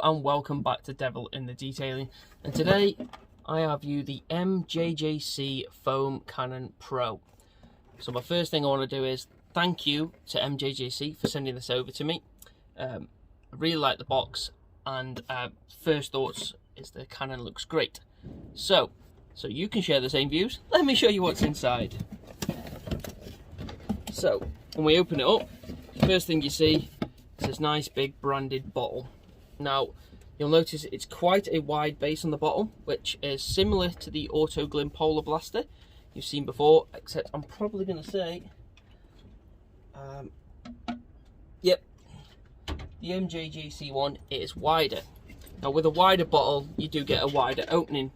and welcome back to Devil in the Detailing, and today I have you the MJJC Foam Cannon Pro. So my first thing I want to do is thank you to MJJC for sending this over to me. I really like the box, and first thoughts is the cannon looks great. So you can share the same views. Let me show you what's inside. So when we open it up, first thing you see is this nice big branded bottle. Now you'll notice it's quite a wide base on the bottle, which is similar to the Auto Polar Blaster you've seen before, except I'm probably going to say, yep, the MJJC one is wider. Now with a wider bottle, you do get a wider opening.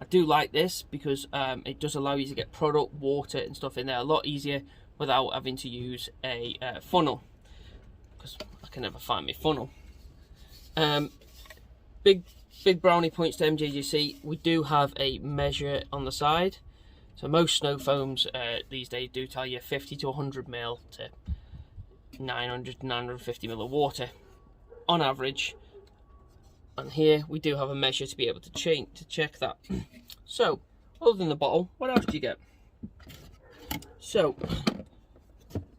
I do like this because it does allow you to get product, water and stuff in there a lot easier without having to use a funnel, because I can never find my funnel. Big brownie points to MJJC. We do have a measure on the side. So most snow foams these days do tell you 50 to 100 ml to 900 to 950 ml of water on average. And here we do have a measure to be able to check that. So other than the bottle, what else do you get? So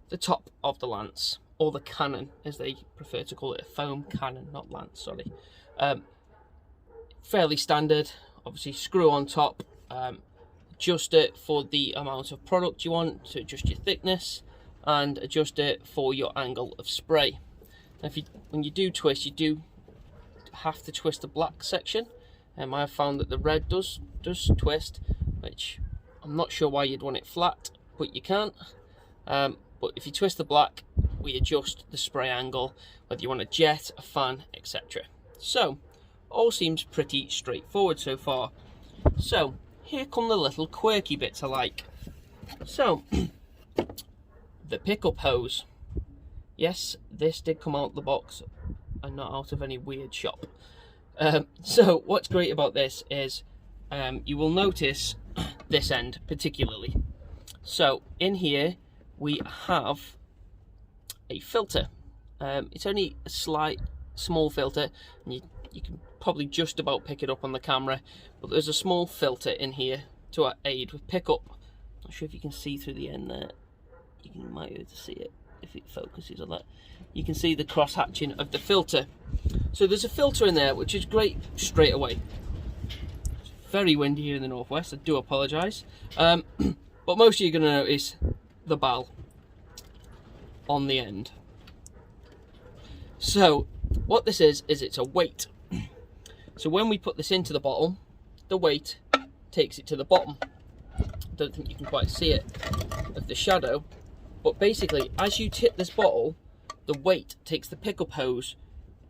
the top of the lance, or the cannon as they prefer to call it, a foam cannon, not lance, sorry. Fairly standard, obviously screw on top, adjust it for the amount of product you want, to adjust your thickness, and adjust it for your angle of spray. Now when you do twist, you do have to twist the black section. I have found that the red does twist, which I'm not sure why you'd want it flat, but you can. But if you twist the black, we adjust the spray angle, whether you want a jet, a fan, etc. So all seems pretty straightforward so far. So here come the little quirky bits I like. So the pickup hose. Yes, this did come out of the box and not out of any weird shop. So what's great about this is you will notice this end particularly. So in here we have a filter. It's only a small filter, and you can probably just about pick it up on the camera, but there's a small filter in here to aid with pickup. Not sure if you can see through the end there. You might be able to see it if it focuses on that. You can see the cross hatching of the filter. So there's a filter in there, which is great straight away. It's very windy here in the northwest, I do apologise. But most of you are going to notice the ball on the end. So what this is it's a weight. So when we put this into the bottle, the weight takes it to the bottom. I don't think you can quite see it of the shadow, but basically as you tip this bottle, the weight takes the pickup hose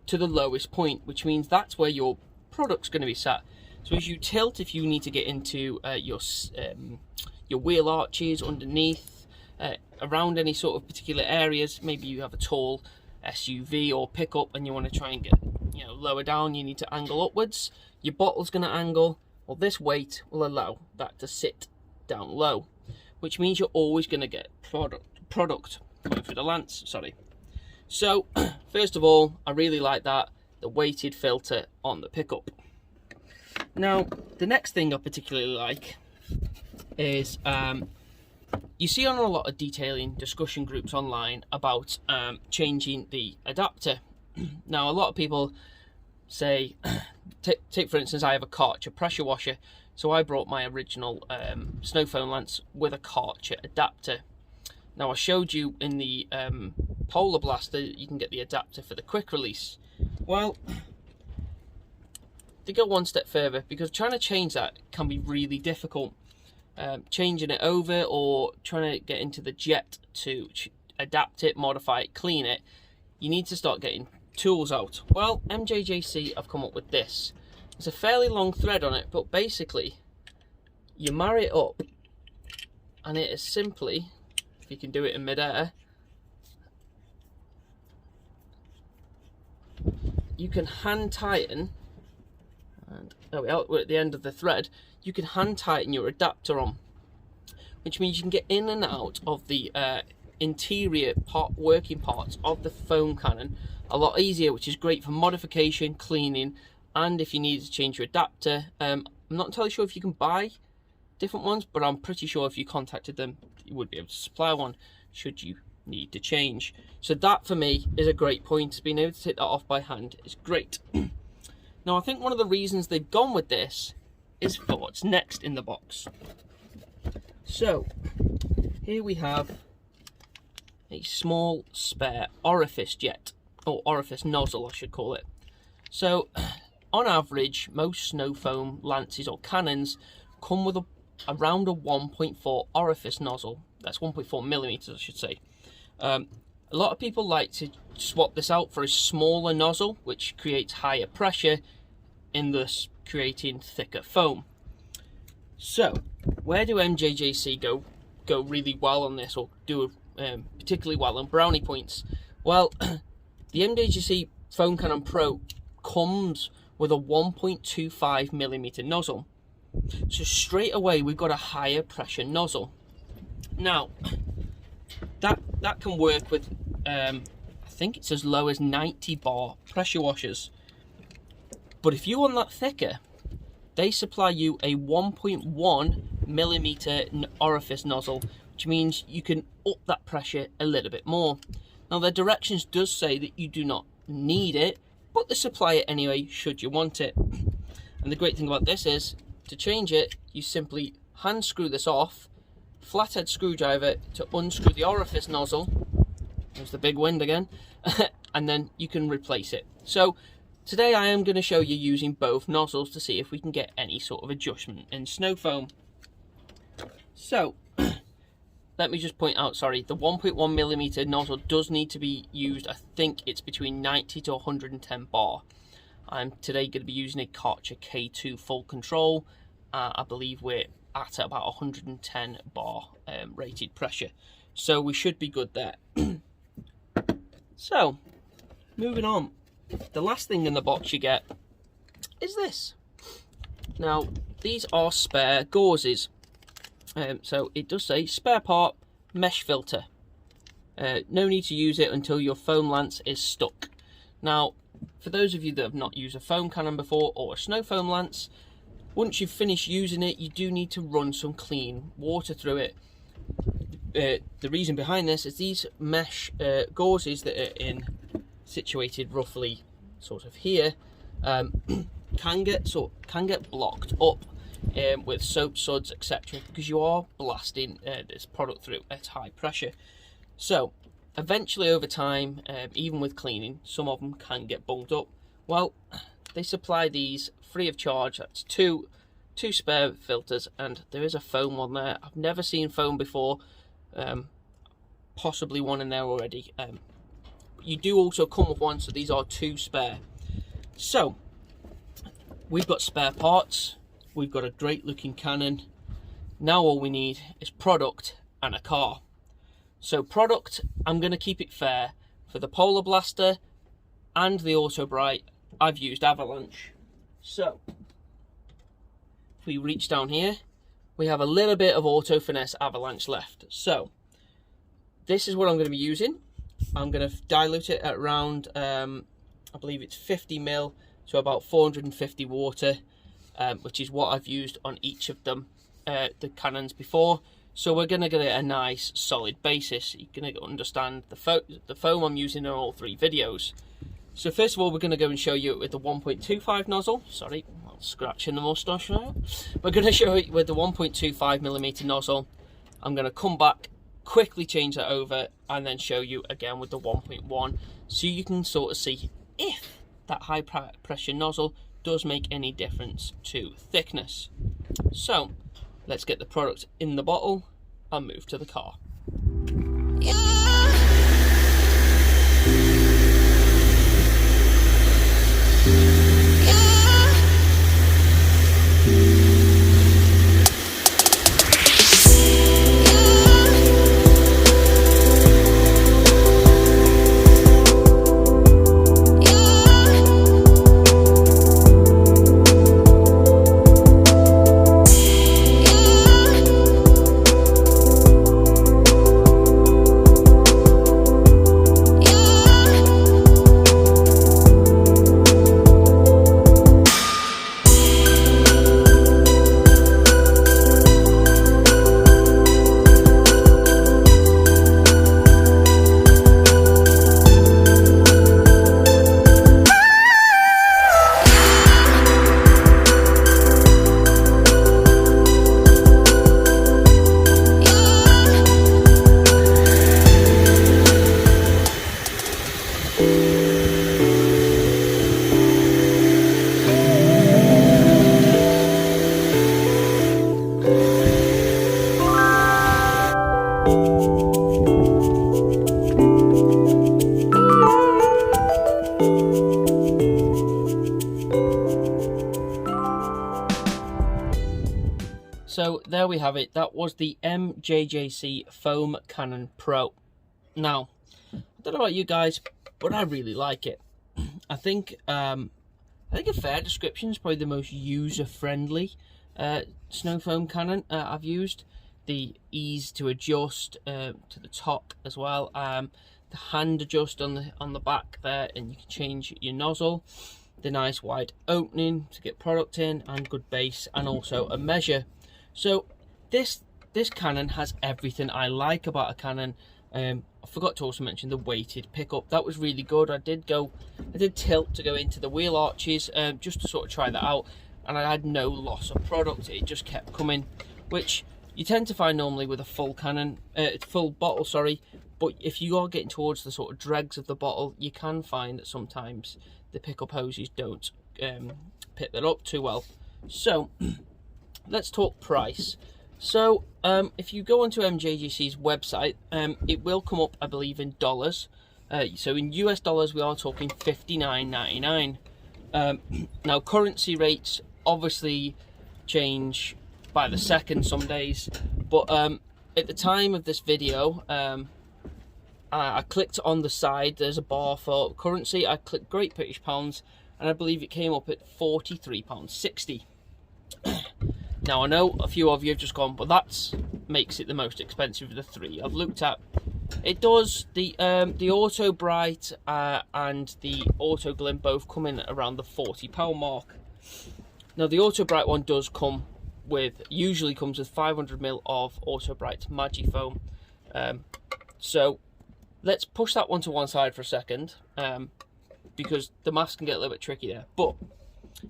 to the lowest point, which means that's where your product's going to be sat. So as you tilt, if you need to get into your wheel arches underneath, around any sort of particular areas, maybe you have a tall SUV or pickup and you want to try and get lower down, you need to angle upwards, your bottle's going to angle. Well, this weight will allow that to sit down low, which means you're always going to get product going through the lance, sorry. So first of all, I really like that, the weighted filter on the pickup. Now the next thing I particularly like is you see on a lot of detailing discussion groups online about changing the adapter. Now a lot of people say, take for instance, I have a Karcher pressure washer, so I brought my original snow foam lance with a Karcher adapter. Now I showed you in the Polar Blaster you can get the adapter for the quick release. Well, to go one step further, because trying to change that can be really difficult. Changing it over or trying to get into the jet to adapt it, modify it, clean it, you need to start getting tools out. Well, MJJC have come up with this. There's a fairly long thread on it, but basically you marry it up and it is simply, if you can do it in midair, you can hand tighten, and there we are, we're at the end of the thread. You can hand tighten your adapter on, which means you can get in and out of the interior working parts of the foam cannon a lot easier, which is great for modification, cleaning, and if you need to change your adapter. I'm not entirely sure if you can buy different ones, but I'm pretty sure if you contacted them, you would be able to supply one should you need to change. So that for me is a great point. Being able to take that off by hand is great. Now I think one of the reasons they've gone with this is for what's next in the box. So here we have a small spare orifice jet, or orifice nozzle I should call it. So on average, most snow foam lances or cannons come with around a 1.4 orifice nozzle. That's 1.4 millimeters, I should say. A lot of people like to swap this out for a smaller nozzle, which creates higher pressure, in thus creating thicker foam. So where do MJJC go really well on this, or do particularly well on brownie points? Well, the MJJC Foam Cannon Pro comes with a 1.25 millimeter nozzle. So straight away we've got a higher pressure nozzle. Now that can work with I think it's as low as 90 bar pressure washers. But if you want that thicker, they supply you a 1.1 millimeter orifice nozzle, which means you can up that pressure a little bit more. Now their directions does say that you do not need it, but they supply it anyway should you want it. And the great thing about this is, to change it, you simply hand screw this off, flathead screwdriver to unscrew the orifice nozzle. There's the big wind again. And then you can replace it. So today I am going to show you using both nozzles to see if we can get any sort of adjustment in snow foam. So let me just point out, sorry, the 1.1 millimeter nozzle does need to be used. I think it's between 90 to 110 bar. I'm today going to be using a Karcher K2 full control. I believe we're at about 110 bar rated pressure, so we should be good there. So moving on, the last thing in the box you get is this. Now these are spare gauzes. So it does say spare part mesh filter. No need to use it until your foam lance is stuck. Now for those of you that have not used a foam cannon before, or a snow foam lance, once you've finished using it, you do need to run some clean water through it. The reason behind this is these mesh gauzes that are situated roughly sort of here can get blocked up with soap suds, etc., because you are blasting this product through at high pressure. So eventually over time, even with cleaning, some of them can get bunged up. Well, they supply these free of charge. That's two spare filters, and there is a foam one there. I've never seen foam before, possibly one in there already. You do also come with one, so these are two spare. So we've got spare parts, we've got a great looking cannon. Now all we need is product and a car. So product, I'm going to keep it fair. For the Polar Blaster and the Auto Bright, I've used Avalanche. So if we reach down here, we have a little bit of Auto Finesse Avalanche left. So this is what I'm going to be using. I'm going to dilute it at around, I believe it's 50 ml to about 450 water, which is what I've used on each of them, the cannons before. So we're going to get a nice solid basis. You're going to understand the foam I'm using in all three videos. So first of all, we're going to go and show you it with the 1.25 nozzle. Sorry, I'm scratching the moustache now. We're going to show it with the 1.25 millimeter nozzle. I'm going to come back, quickly change that over, and then show you again with the 1.1, so you can sort of see if that high pressure nozzle does make any difference to thickness. So let's get the product in the bottle and move to the car. So there we have it. That was the MJJC Foam Cannon Pro. Now, I don't know about you guys, but I really like it. I think a fair description is probably the most user-friendly snow foam cannon I've used. The ease to adjust to the top as well. The hand adjust on the back there, and you can change your nozzle. The nice wide opening to get product in, and good base, and also a measure. So this cannon has everything I like about a cannon. I forgot to also mention the weighted pickup. That was really good. I did tilt to go into the wheel arches just to sort of try that out, and I had no loss of product. It just kept coming, which you tend to find normally with a full cannon, full bottle, sorry. But if you are getting towards the sort of dregs of the bottle, you can find that sometimes the pickup hoses don't pick that up too well. So let's talk price. So if you go onto MJJC's website, it will come up, I believe, in dollars. So in US dollars, we are talking $59.99. Now, currency rates obviously change by the second some days, but at the time of this video, I clicked on the side, there's a bar for currency. I clicked Great British Pounds, and I believe it came up at £43.60. Now, I know a few of you have just gone, but that makes it the most expensive of the three I've looked at. It does. The Auto Bright and the Auto Glim both come in around the £40 mark. Now, the Auto Bright one does come with, usually comes with 500ml of Auto Bright Magifoam. So let's push that one to one side for a second, because the maths can get a little bit tricky there. But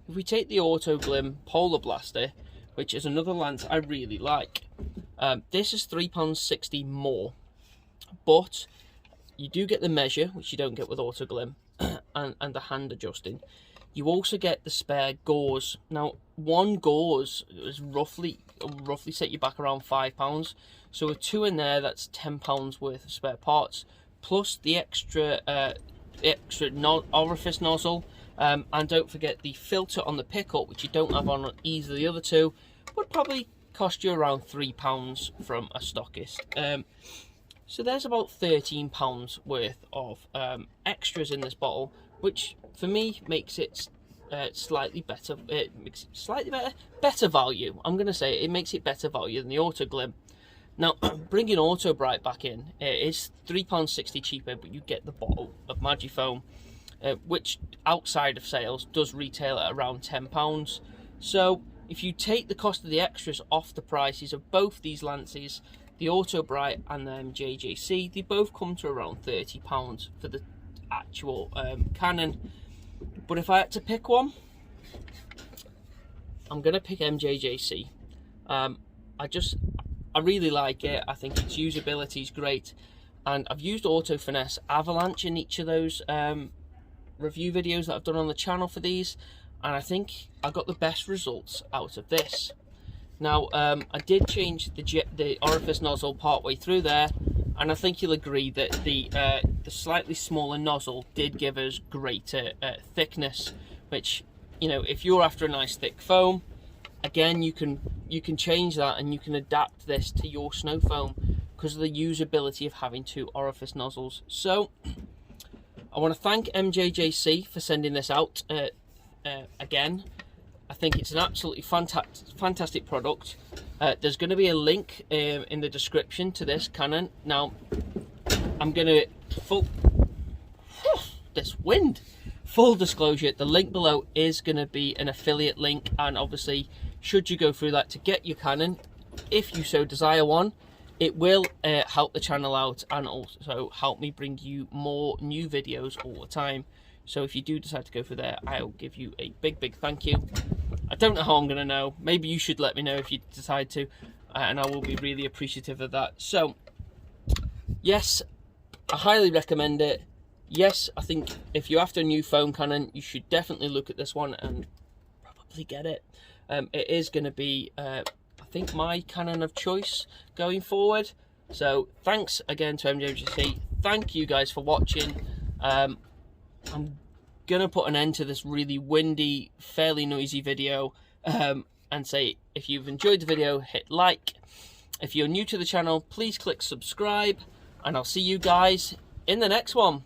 if we take the Auto Glim Polar Blaster, which is another lance I really like, this is £3.60 more, but you do get the measure, which you don't get with Auto Glim, and the hand adjusting. You also get the spare gauze. Now, one gauze is roughly set you back around £5. So with two in there, that's £10 worth of spare parts, plus the extra orifice nozzle, and don't forget the filter on the pickup, which you don't have on either of the other two, would probably cost you around £3 from a stockist. So there's about £13 worth of extras in this bottle, which for me makes it slightly better. It makes it slightly better value. I'm going to say it makes it better value than the Auto Glim. Now, bringing Auto Bright back in, it is £3.60 cheaper, but you get the bottle of Magifoam, which outside of sales does retail at around £10. So if you take the cost of the extras off the prices of both these lances, the Auto Bright and the MJJC, they both come to around £30 for the actual cannon. But if I had to pick one, I'm going to pick MJJC. I really like it. I think its usability is great, and I've used Auto Finesse Avalanche in each of those review videos that I've done on the channel for these, and I think I got the best results out of this. Now, I did change the orifice nozzle partway through there, and I think you'll agree that the slightly smaller nozzle did give us greater thickness, which, you know, if you're after a nice thick foam, again, you can change that, and you can adapt this to your snow foam because of the usability of having two orifice nozzles. So I want to thank MJJC for sending this out again. I think it's an absolutely fantastic product. There's going to be a link in the description to this cannon. Now, I'm going to full disclosure, the link below is going to be an affiliate link, and obviously, should you go through that to get your cannon, if you so desire one, it will help the channel out and also help me bring you more new videos all the time. So if you do decide to go through there, I'll give you a big thank you. I don't know how I'm going to know. Maybe you should let me know if you decide to, and I will be really appreciative of that. So yes, I highly recommend it. Yes, I think if you're after a new foam cannon, you should definitely look at this one and probably get it. It is going to be, I think, my cannon of choice going forward. So thanks again to MJJC. Thank you guys for watching. I'm going to put an end to this really windy, fairly noisy video. and say, if you've enjoyed the video, hit like. If you're new to the channel, please click subscribe, and I'll see you guys in the next one.